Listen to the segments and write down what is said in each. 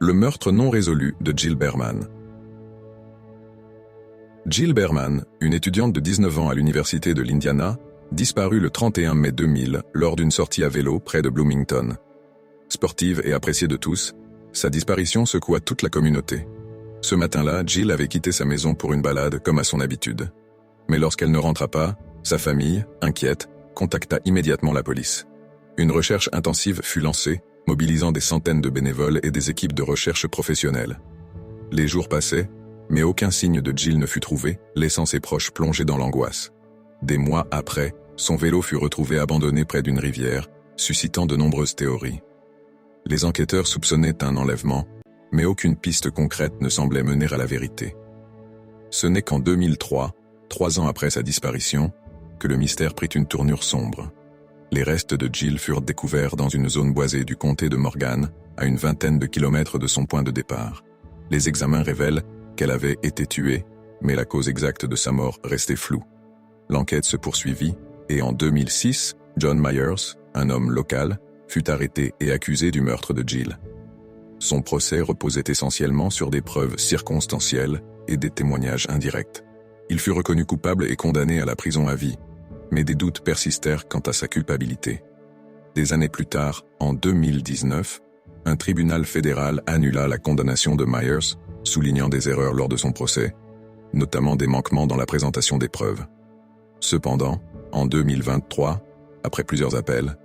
Le meurtre non résolu de Jill Berman. Jill Berman, une étudiante de 19 ans à l'université de l'Indiana, disparut le 31 mai 2000 lors d'une sortie à vélo près de Bloomington. Sportive et appréciée de tous, sa disparition secoua toute la communauté. Ce matin-là, Jill avait quitté sa maison pour une balade comme à son habitude. Mais lorsqu'elle ne rentra pas, sa famille, inquiète, contacta immédiatement la police. Une recherche intensive fut lancée, mobilisant des centaines de bénévoles et des équipes de recherche professionnelles. Les jours passaient, mais aucun signe de Jill ne fut trouvé, laissant ses proches plongés dans l'angoisse. Des mois après, son vélo fut retrouvé abandonné près d'une rivière, suscitant de nombreuses théories. Les enquêteurs soupçonnaient un enlèvement, mais aucune piste concrète ne semblait mener à la vérité. Ce n'est qu'en 2003, 3 ans après sa disparition, que le mystère prit une tournure sombre. Les restes de Jill furent découverts dans une zone boisée du comté de Morgan, à une vingtaine de kilomètres de son point de départ. Les examens révèlent qu'elle avait été tuée, mais la cause exacte de sa mort restait floue. L'enquête se poursuivit, et en 2006, John Myers, un homme local, fut arrêté et accusé du meurtre de Jill. Son procès reposait essentiellement sur des preuves circonstancielles et des témoignages indirects. Il fut reconnu coupable et condamné à la prison à vie, mais des doutes persistèrent quant à sa culpabilité. Des années plus tard, en 2019, un tribunal fédéral annula la condamnation de Myers, soulignant des erreurs lors de son procès, notamment des manquements dans la présentation des preuves. Cependant, en 2023, après plusieurs appels,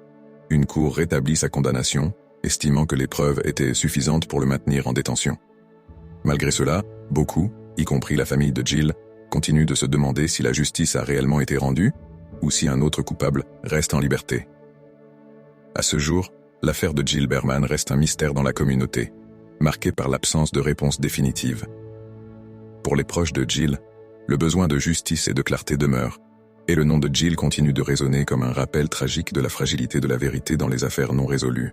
une cour rétablit sa condamnation, estimant que les preuves étaient suffisantes pour le maintenir en détention. Malgré cela, beaucoup, y compris la famille de Jill, continuent de se demander si la justice a réellement été rendue, ou si un autre coupable reste en liberté. À ce jour, l'affaire de Jill Berman reste un mystère dans la communauté, marqué par l'absence de réponse définitive. Pour les proches de Jill, le besoin de justice et de clarté demeure, et le nom de Jill continue de résonner comme un rappel tragique de la fragilité de la vérité dans les affaires non résolues.